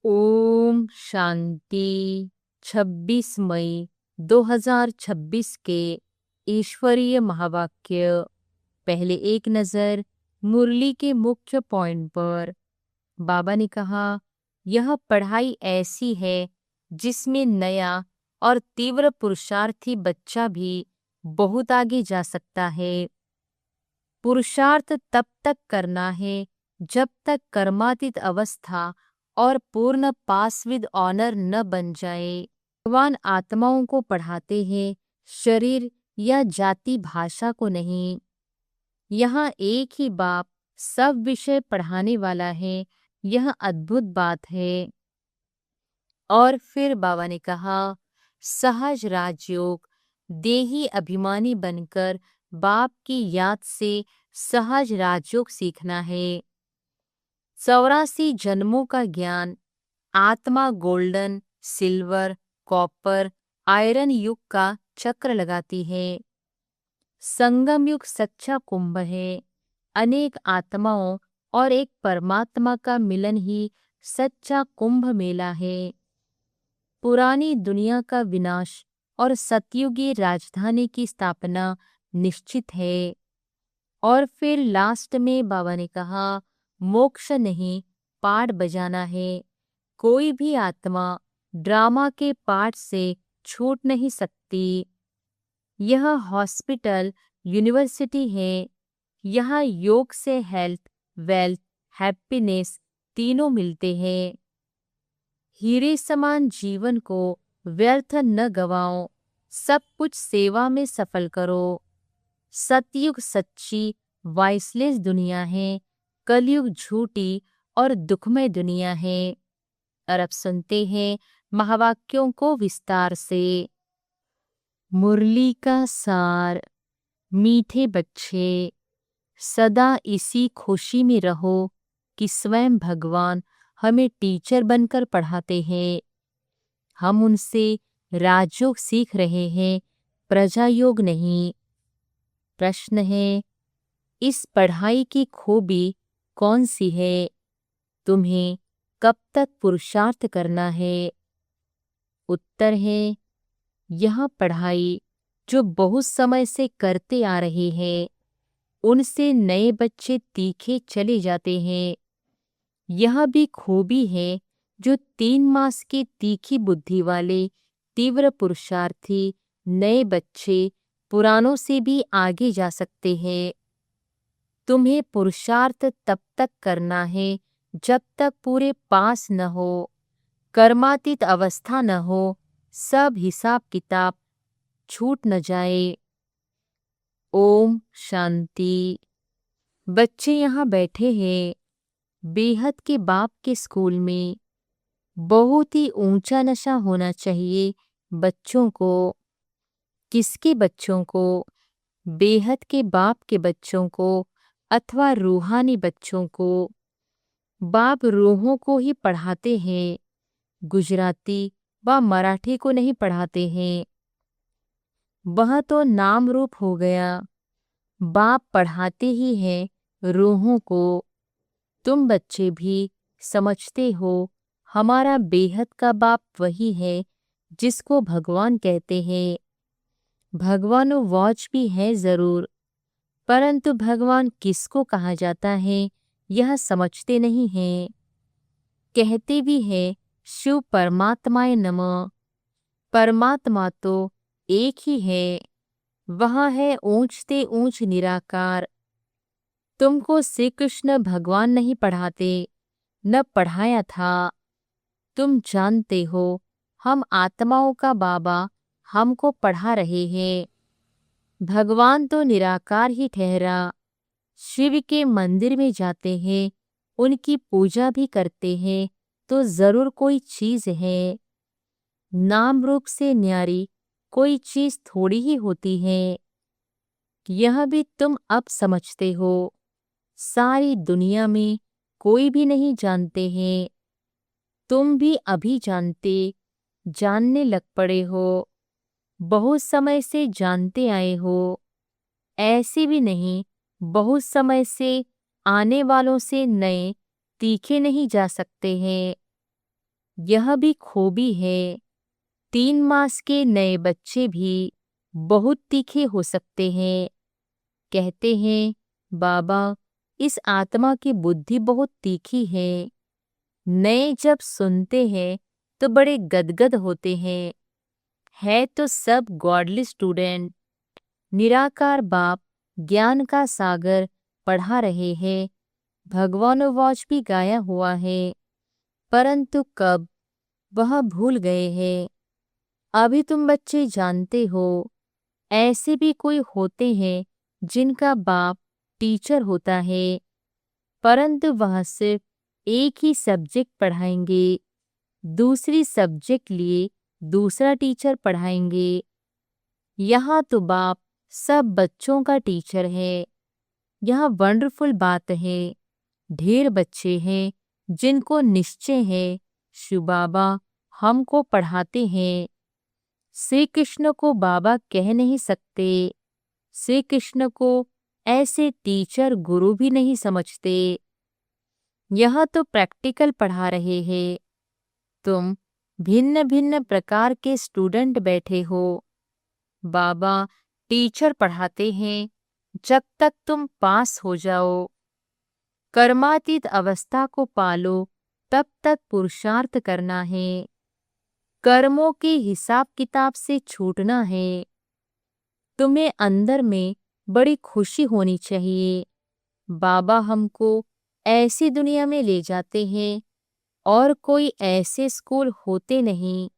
ओम शांति। 26 मई 2026 के ईश्वरीय महावाक्य। पहले एक नजर मुरली के मुख्य पॉइंट पर। बाबा ने कहा, यह पढ़ाई ऐसी है जिसमें नया और तीव्र पुरुषार्थी बच्चा भी बहुत आगे जा सकता है। पुरुषार्थ तब तक करना है जब तक कर्मातीत अवस्था और पूर्ण पास विद ऑनर न बन जाए। भगवान आत्माओं को पढ़ाते हैं, शरीर या जाति भाषा को नहीं। यहाँ एक ही बाप सब विषय पढ़ाने वाला है, यह अद्भुत बात है। और फिर बाबा ने कहा, सहज राजयोग देही अभिमानी बनकर बाप की याद से सहज राजयोग सीखना है। 84 जन्मों का ज्ञान आत्मा गोल्डन, सिल्वर, कॉपर, आयरन युग का चक्र लगाती है। संगम युग सच्चा कुंभ है। अनेक आत्माओं और एक परमात्मा का मिलन ही सच्चा कुंभ मेला है। पुरानी दुनिया का विनाश और सतयुगी राजधानी की स्थापना निश्चित है। और फिर लास्ट में बाबा ने कहा, मोक्ष नहीं, पाठ बजाना है। कोई भी आत्मा ड्रामा के पाठ से छूट नहीं सकती। यह हॉस्पिटल यूनिवर्सिटी है। यहाँ योग से हेल्थ, वेल्थ, हैप्पीनेस तीनों मिलते हैं। हीरे समान जीवन को व्यर्थ न गवाओ, सब कुछ सेवा में सफल करो। सतयुग सच्ची वाइसलेस दुनिया है, कलयुग झूठी और दुखमय दुनिया है। और अब सुनते हैं महावाक्यों को विस्तार से। मुरली का सार। मीठे बच्चे, सदा इसी खुशी में रहो कि स्वयं भगवान हमें टीचर बनकर पढ़ाते हैं। हम उनसे राजयोग सीख रहे हैं, प्रजा योग नहीं। प्रश्न है, इस पढ़ाई की खूबी कौन सी है? तुम्हें कब तक पुरुषार्थ करना है? उत्तर है, यह पढ़ाई जो बहुत समय से करते आ रहे हैं, उनसे नए बच्चे तीखे चले जाते हैं। यह भी खूबी है जो 3 मास की तीखी बुद्धि वाले तीव्र पुरुषार्थी नए बच्चे पुरानों से भी आगे जा सकते हैं। तुम्हें पुरुषार्थ तब तक करना है जब तक पूरे पास न हो, कर्मातीत अवस्था न हो, सब हिसाब किताब छूट न जाए। ओम शांति। बच्चे यहाँ बैठे हैं बेहद के बाप के स्कूल में। बहुत ही ऊंचा नशा होना चाहिए बच्चों को। किसके बच्चों को? बेहद के बाप के बच्चों को अथवा रूहानी बच्चों को। बाप रूहों को ही पढ़ाते हैं, गुजराती व मराठी को नहीं पढ़ाते हैं। वह तो नाम रूप हो गया। बाप पढ़ाते ही हैं रूहों को। तुम बच्चे भी समझते हो, हमारा बेहद का बाप वही है जिसको भगवान कहते हैं। भगवान वॉच भी है जरूर, परंतु भगवान किसको कहा जाता है यह समझते नहीं हैं। कहते भी हैं शिव परमात्माय नमः। परमात्मा तो एक ही है, वह है ऊंचते ऊंच निराकार। तुमको श्री कृष्ण भगवान नहीं पढ़ाते, न पढ़ाया था। तुम जानते हो, हम आत्माओं का बाबा हमको पढ़ा रहे हैं। भगवान तो निराकार ही ठहरा। शिव के मंदिर में जाते हैं, उनकी पूजा भी करते हैं, तो जरूर कोई चीज है। नाम रूप से न्यारी कोई चीज थोड़ी ही होती है। यह भी तुम अब समझते हो। सारी दुनिया में कोई भी नहीं जानते हैं। तुम भी अभी जानने लग पड़े हो। बहुत समय से जानते आए हो। ऐसे भी नहीं, बहुत समय से आने वालों से नए तीखे नहीं जा सकते हैं। यह भी खूबी है। 3 मास के नए बच्चे भी बहुत तीखे हो सकते हैं। कहते हैं, बाबा, इस आत्मा की बुद्धि बहुत तीखी है। नए जब सुनते हैं तो बड़े गदगद होते हैं। है तो सब गॉडली स्टूडेंट। निराकार बाप ज्ञान का सागर पढ़ा रहे हैं। भगवानुवाच भी गाया हुआ है, परंतु कब वह भूल गए हैं। अभी तुम बच्चे जानते हो, ऐसे भी कोई होते हैं जिनका बाप टीचर होता है, परंतु वह सिर्फ एक ही सब्जेक्ट पढ़ाएंगे। दूसरी सब्जेक्ट लिए दूसरा टीचर पढ़ाएंगे। यहाँ तो बाप सब बच्चों का टीचर है। यह वंडरफुल बात है। ढेर बच्चे हैं जिनको निश्चय है शिव बाबा हमको पढ़ाते हैं। श्री कृष्ण को बाबा कह नहीं सकते। श्री कृष्ण को ऐसे टीचर गुरु भी नहीं समझते। यह तो प्रैक्टिकल पढ़ा रहे हैं। तुम भिन्न भिन्न प्रकार के स्टूडेंट बैठे हो। बाबा टीचर पढ़ाते हैं जब तक तुम पास हो जाओ। कर्मातीत अवस्था को पालो, तब तक पुरुषार्थ करना है। कर्मों के हिसाब किताब से छूटना है। तुम्हें अंदर में बड़ी खुशी होनी चाहिए। बाबा हमको ऐसी दुनिया में ले जाते हैं और कोई ऐसे स्कूल होते नहीं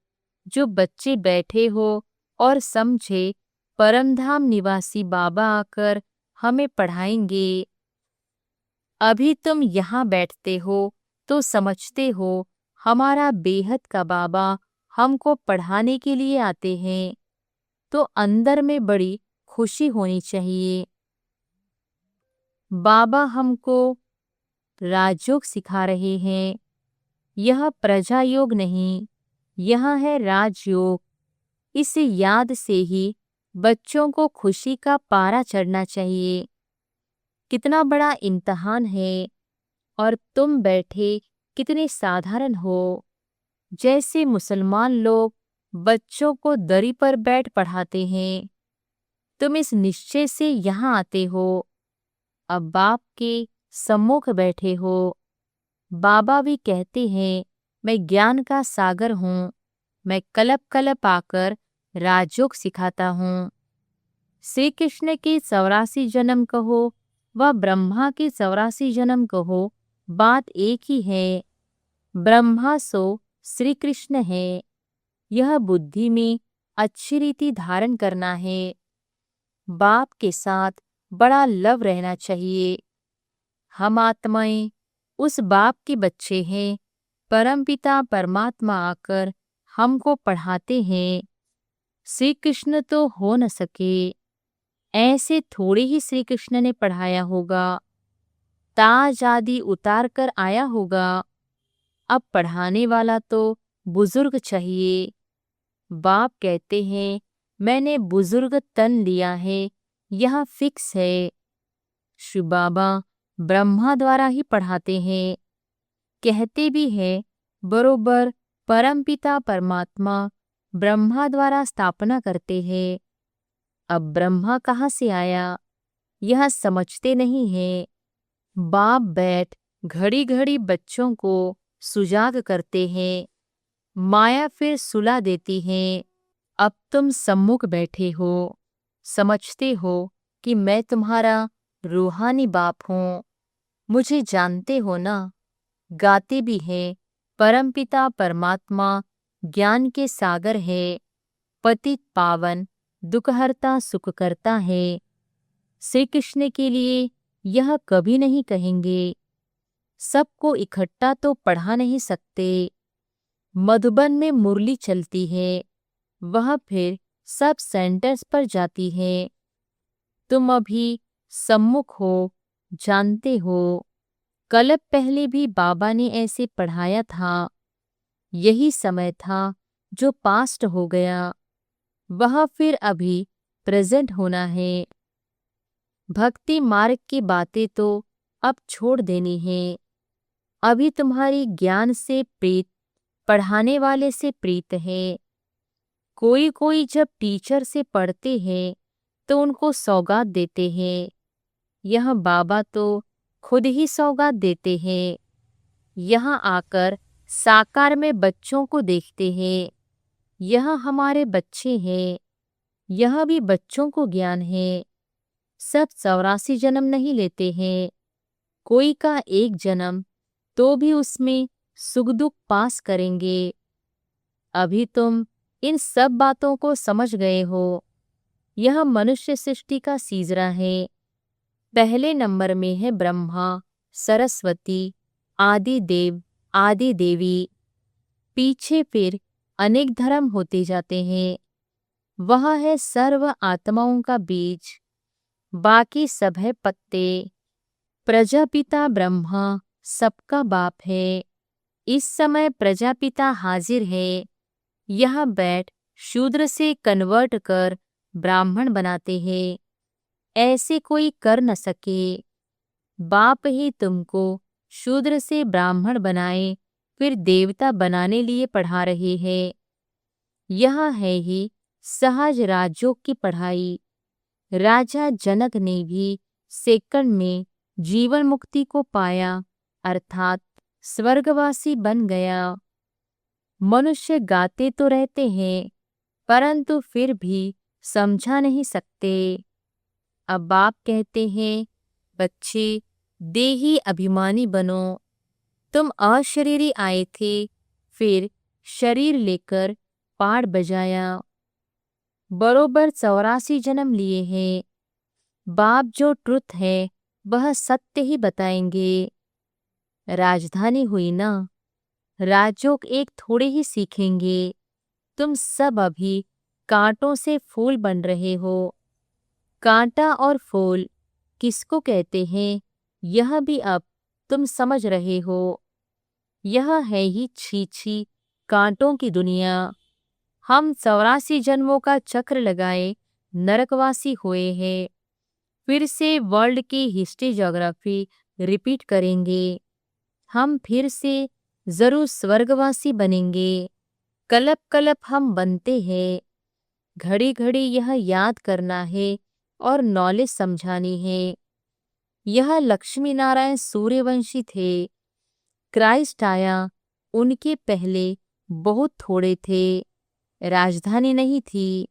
जो बच्चे बैठे हो और समझे परमधाम निवासी बाबा आकर हमें पढ़ाएंगे। अभी तुम यहाँ बैठते हो तो समझते हो हमारा बेहद का बाबा हमको पढ़ाने के लिए आते हैं, तो अंदर में बड़ी खुशी होनी चाहिए। बाबा हमको राजयोग सिखा रहे हैं। यह प्रजा योग नहीं, यह है राजयोग। इस याद से ही बच्चों को खुशी का पारा चढ़ना चाहिए। कितना बड़ा इम्तहान है और तुम बैठे कितने साधारण हो। जैसे मुसलमान लोग बच्चों को दरी पर बैठ पढ़ाते हैं, तुम इस निश्चय से यहाँ आते हो। अब बाप के सम्मुख बैठे हो। बाबा भी कहते हैं, मैं ज्ञान का सागर हूँ। मैं कलप कलप आकर राजयोग सिखाता हूँ। श्री कृष्ण के 84 जन्म कहो व ब्रह्मा के 84 जन्म कहो, बात एक ही है। ब्रह्मा सो श्री कृष्ण है। यह बुद्धि में अच्छी रीति धारण करना है। बाप के साथ बड़ा लव रहना चाहिए। हम आत्माएं उस बाप के बच्चे हैं। परमपिता परमात्मा आकर हमको पढ़ाते हैं। श्री कृष्ण तो हो न सके, ऐसे थोड़े ही श्री कृष्ण ने पढ़ाया होगा। ताज आदि उतार कर आया होगा। अब पढ़ाने वाला तो बुजुर्ग चाहिए। बाप कहते हैं, मैंने बुजुर्ग तन लिया है, यह फिक्स है। शिव बाबा ब्रह्मा द्वारा ही पढ़ाते हैं। कहते भी हैं, बरोबर परमपिता परमात्मा ब्रह्मा द्वारा स्थापना करते हैं। अब ब्रह्मा कहाँ से आया, यह समझते नहीं हैं। बाप बैठ घड़ी घड़ी बच्चों को सुजाग करते हैं। माया फिर सुला देती है। अब तुम सम्मुख बैठे हो, समझते हो कि मैं तुम्हारा रूहानी बाप हूँ। मुझे जानते हो ना। गाते भी हैं, परमपिता परमात्मा ज्ञान के सागर है। पतित पावन दुखहर्ता सुख करता है। श्री कृष्ण के लिए यह कभी नहीं कहेंगे। सबको इकट्ठा तो पढ़ा नहीं सकते। मधुबन में मुरली चलती है, वह फिर सब सेंटर्स पर जाती है। तुम अभी सम्मुख हो, जानते हो। कल पहले भी बाबा ने ऐसे पढ़ाया था। यही समय था जो पास्ट हो गया, वह फिर अभी प्रेजेंट होना है। भक्ति मार्ग की बातें तो अब छोड़ देनी है। अभी तुम्हारी ज्ञान से प्रीत पढ़ाने वाले से प्रीत है। कोई कोई जब टीचर से पढ़ते हैं तो उनको सौगात देते हैं। यह बाबा तो खुद ही सौगात देते हैं। यहाँ आकर साकार में बच्चों को देखते हैं। यह हमारे बच्चे हैं। यह भी बच्चों को ज्ञान है। सब 84 जन्म नहीं लेते हैं। कोई का एक जन्म तो भी उसमें सुख दुख पास करेंगे। अभी तुम इन सब बातों को समझ गए हो। यह मनुष्य सृष्टि का सीजरा है। पहले नंबर में है ब्रह्मा, सरस्वती, आदि देव, आदि देवी। पीछे फिर अनेक धर्म होते जाते हैं। वह है सर्व आत्माओं का बीज। बाकी सब है पत्ते। प्रजापिता ब्रह्मा सबका बाप है। इस समय प्रजापिता हाजिर है। यह बैठ शूद्र से कन्वर्ट कर ब्राह्मण बनाते हैं। ऐसे कोई कर न सके। बाप ही तुमको शूद्र से ब्राह्मण बनाए फिर देवता बनाने लिए पढ़ा रहे हैं। यह है ही सहज राजयोग की पढ़ाई। राजा जनक ने भी सेकंड में जीवन मुक्ति को पाया, अर्थात स्वर्गवासी बन गया। मनुष्य गाते तो रहते हैं परंतु फिर भी समझा नहीं सकते। अब बाप कहते हैं, बच्चे देही अभिमानी बनो। तुम अशरीरी आए थे, फिर शरीर लेकर पाड़ बजाया। बरोबर 84 जन्म लिए हैं। बाप जो ट्रुथ है वह सत्य ही बताएंगे। राजधानी हुई ना। राजयोग एक थोड़े ही सीखेंगे। तुम सब अभी कांटों से फूल बन रहे हो। कांटा और फूल किसको कहते हैं यह भी अब तुम समझ रहे हो। यह है ही छी कांटों की दुनिया। हम 84 जन्मों का चक्र लगाए नरकवासी हुए हैं। फिर से वर्ल्ड की हिस्ट्री ज्योग्राफी रिपीट करेंगे। हम फिर से जरूर स्वर्गवासी बनेंगे। कलप कलप हम बनते हैं। घड़ी घड़ी यह याद करना है और नॉलेज समझानी है। यह लक्ष्मी नारायण सूर्यवंशी थे। क्राइस्ट आया, उनके पहले बहुत थोड़े थे। राजधानी नहीं थी।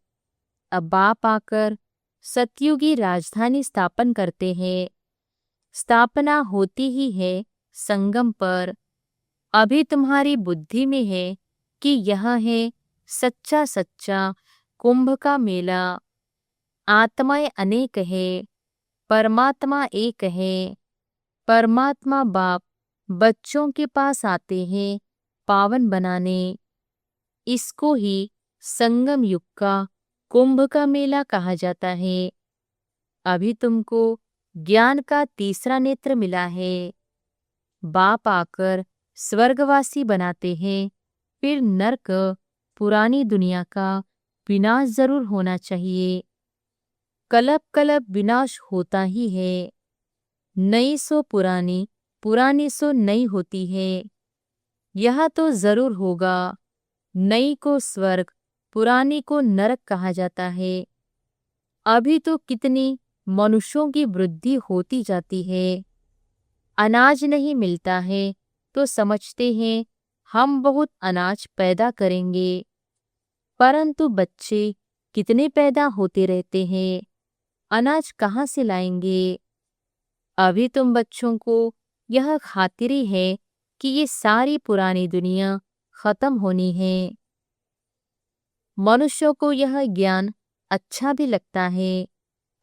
अब बाप आकर सतयुगी राजधानी स्थापन करते हैं। स्थापना होती ही है संगम पर। अभी तुम्हारी बुद्धि में है कि यह है सच्चा सच्चा कुंभ का मेला। आत्माएं अनेक है, परमात्मा एक है। परमात्मा बाप बच्चों के पास आते हैं पावन बनाने। इसको ही संगम युग का कुंभ का मेला कहा जाता है। अभी तुमको ज्ञान का तीसरा नेत्र मिला है। बाप आकर स्वर्गवासी बनाते हैं, फिर नरक पुरानी दुनिया का विनाश जरूर होना चाहिए। कलप कलप विनाश होता ही है। नई सो पुरानी, पुरानी सो नई होती है। यह तो जरूर होगा। नई को स्वर्ग, पुरानी को नरक कहा जाता है। अभी तो कितनी मनुष्यों की वृद्धि होती जाती है। अनाज नहीं मिलता है तो समझते हैं हम बहुत अनाज पैदा करेंगे, परंतु बच्चे कितने पैदा होते रहते हैं। अनाज कहाँ से लाएंगे। अभी तुम बच्चों को यह खातिरी है कि ये सारी पुरानी दुनिया खत्म होनी है। मनुष्यों को यह ज्ञान अच्छा भी लगता है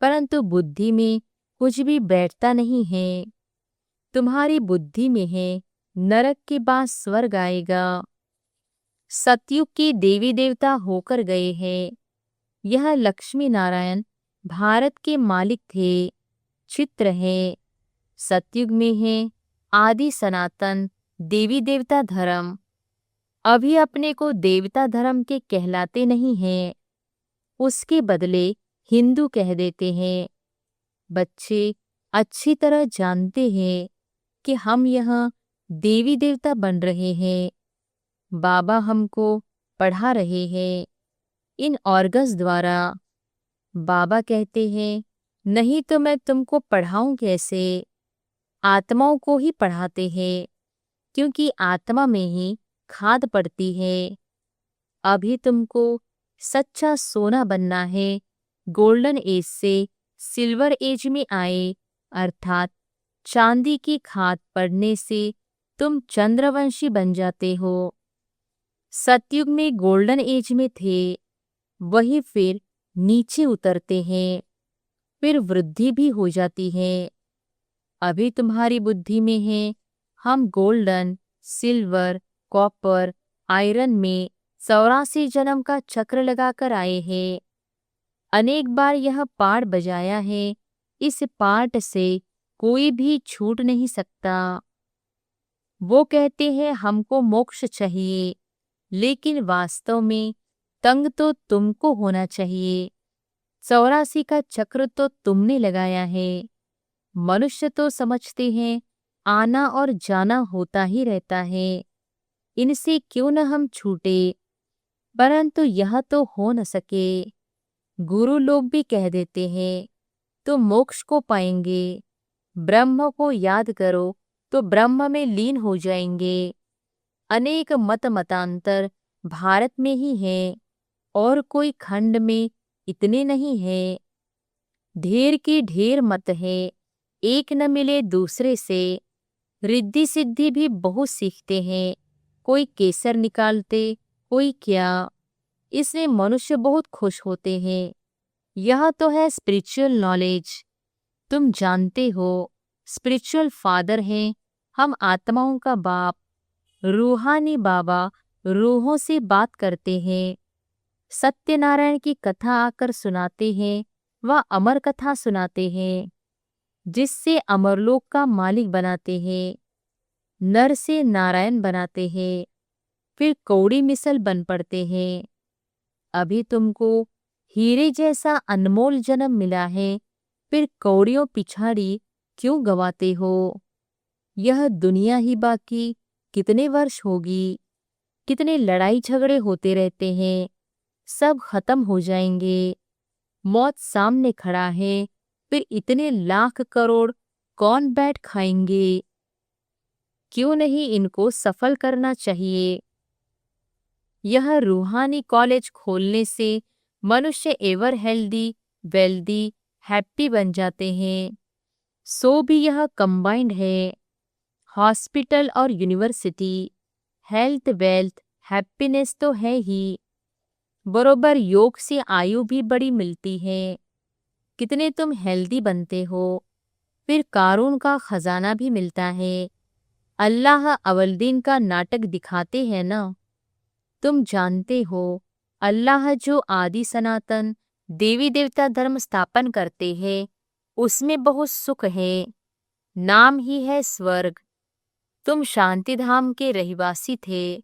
परंतु बुद्धि में कुछ भी बैठता नहीं है। तुम्हारी बुद्धि में है नरक के बाद स्वर्ग आएगा। सतयुग के देवी देवता होकर गए हैं। यह लक्ष्मी नारायण भारत के मालिक थे। चित्र है सतयुग में है आदि सनातन देवी देवता धर्म। अभी अपने को देवता धर्म के कहलाते नहीं हैं, उसके बदले हिंदू कह देते हैं। बच्चे अच्छी तरह जानते हैं कि हम यहाँ देवी देवता बन रहे हैं। बाबा हमको पढ़ा रहे हैं। इन ऑर्गन्स द्वारा बाबा कहते हैं, नहीं तो मैं तुमको पढ़ाऊं कैसे। आत्माओं को ही पढ़ाते हैं, क्योंकि आत्मा में ही खाद पड़ती है। अभी तुमको सच्चा सोना बनना है। गोल्डन एज से सिल्वर एज में आए, अर्थात चांदी की खाद पड़ने से तुम चंद्रवंशी बन जाते हो। सतयुग में गोल्डन एज में थे, वही फिर नीचे उतरते हैं, फिर वृद्धि भी हो जाती है। अभी तुम्हारी बुद्धि में है, हम गोल्डन, सिल्वर, कॉपर, आयरन में 84 जन्म का चक्र लगाकर आए हैं। अनेक बार यह पार्ट बजाया है, इस पार्ट से कोई भी छूट नहीं सकता। वो कहते हैं हमको मोक्ष चाहिए, लेकिन वास्तव में तंग तो तुमको होना चाहिए। 84 का चक्र तो तुमने लगाया है। मनुष्य तो समझते हैं आना और जाना होता ही रहता है, इनसे क्यों न हम छूटे, परंतु यह तो हो न सके। गुरु लोग भी कह देते हैं तो मोक्ष को पाएंगे। ब्रह्म को याद करो तो ब्रह्म में लीन हो जाएंगे। अनेक मतांतर भारत में ही है, और कोई खंड में इतने नहीं है। ढेर की ढेर मत है, एक न मिले दूसरे से। रिद्धि सिद्धि भी बहुत सीखते हैं, कोई केसर निकालते, कोई क्या। इसमें मनुष्य बहुत खुश होते हैं। यह तो है स्पिरिचुअल नॉलेज। तुम जानते हो स्पिरिचुअल फादर हैं, हम आत्माओं का बाप। रूहानी बाबा रूहों से बात करते हैं। सत्यनारायण की कथा आकर सुनाते हैं, वह अमर कथा सुनाते हैं, जिससे अमरलोक का मालिक बनाते हैं। नर से नारायण बनाते हैं, फिर कौड़ी मिसल बन पड़ते हैं। अभी तुमको हीरे जैसा अनमोल जन्म मिला है, फिर कौड़ियों पिछाड़ी क्यों गवाते हो। यह दुनिया ही बाकी कितने वर्ष होगी। कितने लड़ाई झगड़े होते रहते हैं, सब खत्म हो जाएंगे। मौत सामने खड़ा है, फिर इतने लाख करोड़ कौन बैठ खाएंगे। क्यों नहीं इनको सफल करना चाहिए। यह रूहानी कॉलेज खोलने से मनुष्य एवर हेल्दी, वेल्दी, हैप्पी बन जाते हैं। सो भी यह कंबाइंड है, हॉस्पिटल और यूनिवर्सिटी। हेल्थ, वेल्थ, हैप्पीनेस तो है ही। बरोबर योग से आयु भी बड़ी मिलती है। कितने तुम हेल्दी बनते हो, फिर कारून का खजाना भी मिलता है। अल्लाह अवलदीन का नाटक दिखाते हैं ना। तुम जानते हो अल्लाह जो आदि सनातन देवी देवता धर्म स्थापन करते हैं, उसमें बहुत सुख है। नाम ही है स्वर्ग। तुम शांति धाम के रहिवासी थे,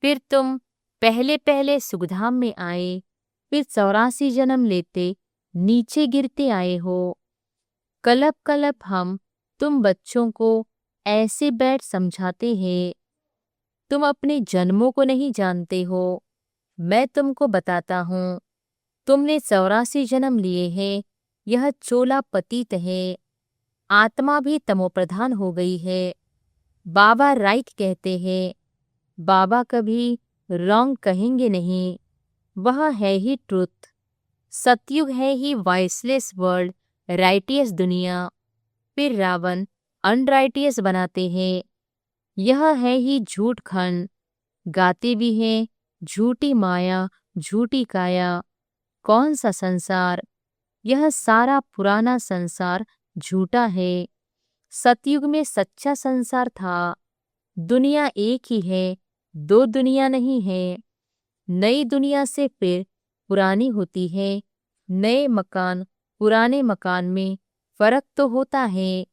फिर तुम पहले पहले सुखधाम में आए, फिर 84 जन्म लेते नीचे गिरते आए हो। कलप कलप हम तुम बच्चों को ऐसे बैठ समझाते हैं। तुम अपने जन्मों को नहीं जानते हो, मैं तुमको बताता हूँ। तुमने 84 जन्म लिए हैं, यह चोला पतित है। आत्मा भी तमोप्रधान हो गई है। बाबा राइट कहते हैं, बाबा कभी रॉन्ग कहेंगे नहीं। वह है ही ट्रुथ। सतयुग है ही वॉइसलेस वर्ल्ड, राइटियस दुनिया। फिर रावण अनराइटियस बनाते हैं। यह है ही झूठ खंड, गाते भी हैं झूठी माया, झूठी काया। कौन सा संसार, यह सारा पुराना संसार झूठा है। सतयुग में सच्चा संसार था। दुनिया एक ही है, दो दुनिया नहीं है। नई दुनिया से फिर पुरानी होती है। नए मकान पुराने मकान में फर्क तो होता है।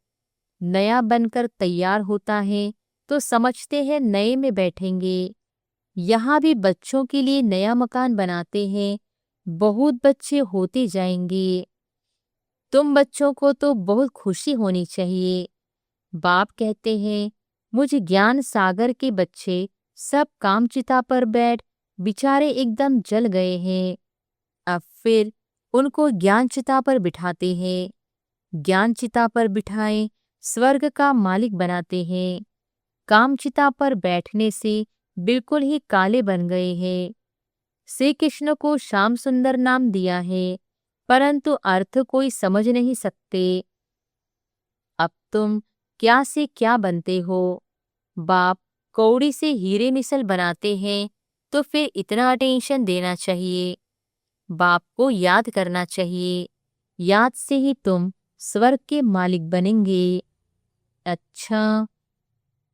नया बनकर तैयार होता है तो समझते हैं नए में बैठेंगे। यहाँ भी बच्चों के लिए नया मकान बनाते हैं, बहुत बच्चे होते जाएंगे। तुम बच्चों को तो बहुत खुशी होनी चाहिए। बाप कहते हैं मुझ ज्ञान सागर के बच्चे सब कामचिता पर बैठ बेचारे एकदम जल गए हैं। अब फिर उनको ज्ञानचिता पर बिठाते हैं। ज्ञानचिता पर बिठाए स्वर्ग का मालिक बनाते हैं। कामचिता पर बैठने से बिल्कुल ही काले बन गए हैं। श्री कृष्ण को श्याम सुंदर नाम दिया है, परंतु अर्थ कोई समझ नहीं सकते। अब तुम क्या से क्या बनते हो? बाप कौड़ी से हीरे मिसल बनाते हैं, तो फिर इतना अटेंशन देना चाहिए। बाप को याद करना चाहिए। याद से ही तुम स्वर्ग के मालिक बनेंगे। अच्छा,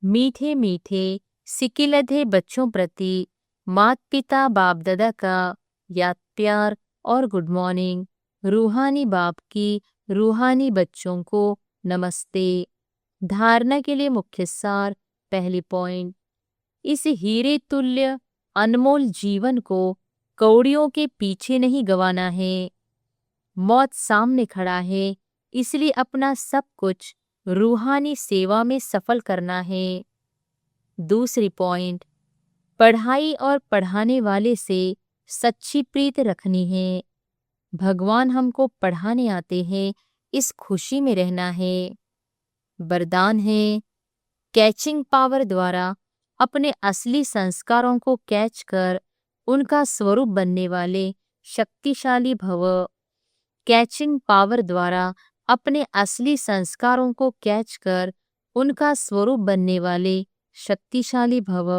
मीठे मीठे सिकिलधे बच्चों प्रति माता पिता बाप दादा का याद प्यार और गुड मॉर्निंग। रूहानी बाप की रूहानी बच्चों को नमस्ते। धारणा के लिए मुख्य सार। पहली पॉइंट, इस हीरे तुल्य अनमोल जीवन को कौड़ियों के पीछे नहीं गंवाना है। मौत सामने खड़ा है, इसलिए अपना सब कुछ रूहानी सेवा में सफल करना है। दूसरी पॉइंट, पढ़ाई और पढ़ाने वाले से सच्ची प्रीत रखनी है। भगवान हमको पढ़ाने आते हैं, इस खुशी में रहना है। वरदान है, कैचिंग पावर द्वारा अपने असली संस्कारों को कैच कर उनका स्वरूप बनने वाले शक्तिशाली भव। कैचिंग पावर द्वारा अपने असली संस्कारों को कैच कर उनका स्वरूप बनने वाले शक्तिशाली भव।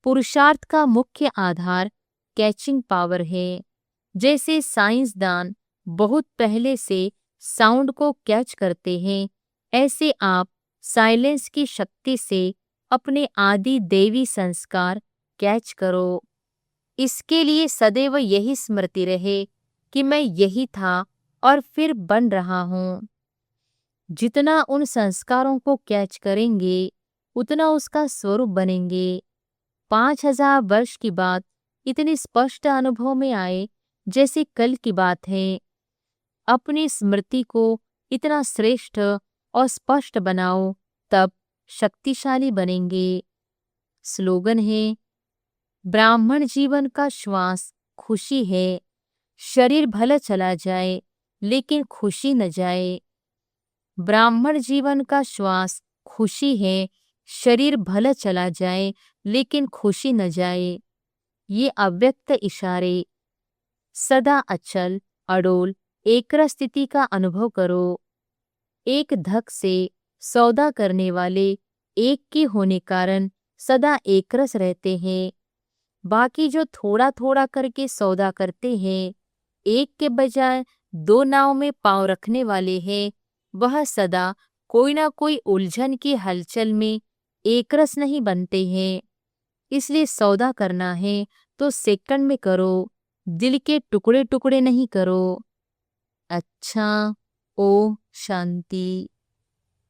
पुरुषार्थ का मुख्य आधार कैचिंग पावर है। जैसे साइंसदान बहुत पहले से साउंड को कैच करते हैं, ऐसे आप साइलेंस की शक्ति से अपने आदि देवी संस्कार कैच करो। इसके लिए सदैव यही स्मृति रहे कि मैं यही था और फिर बन रहा हूँ। जितना उन संस्कारों को कैच करेंगे, उतना उसका स्वरूप बनेंगे। 5000 वर्ष की बात इतनी स्पष्ट अनुभव में आए जैसे कल की बात है। अपनी स्मृति को इतना श्रेष्ठ और स्पष्ट बनाओ, तब शक्तिशाली बनेंगे। स्लोगन है, ब्राह्मण जीवन का श्वास खुशी है। शरीर भले चला जाए, लेकिन खुशी न जाए। ब्राह्मण जीवन का श्वास खुशी है। शरीर भले चला जाए, लेकिन खुशी न जाए। ये अव्यक्त इशारे। सदा अचल अडोल एकरस स्थिति का अनुभव करो। एक धक से सौदा करने वाले एक के होने कारण सदा एकरस रहते हैं। बाकी जो थोड़ा थोड़ा करके सौदा करते हैं, एक के बजाय दो नाव में पांव रखने वाले हैं, वह सदा कोई ना कोई उलझन की हलचल में एकरस नहीं बनते हैं। इसलिए सौदा करना है तो सेकंड में करो, दिल के टुकड़े टुकड़े नहीं करो। अच्छा, ओम शांति।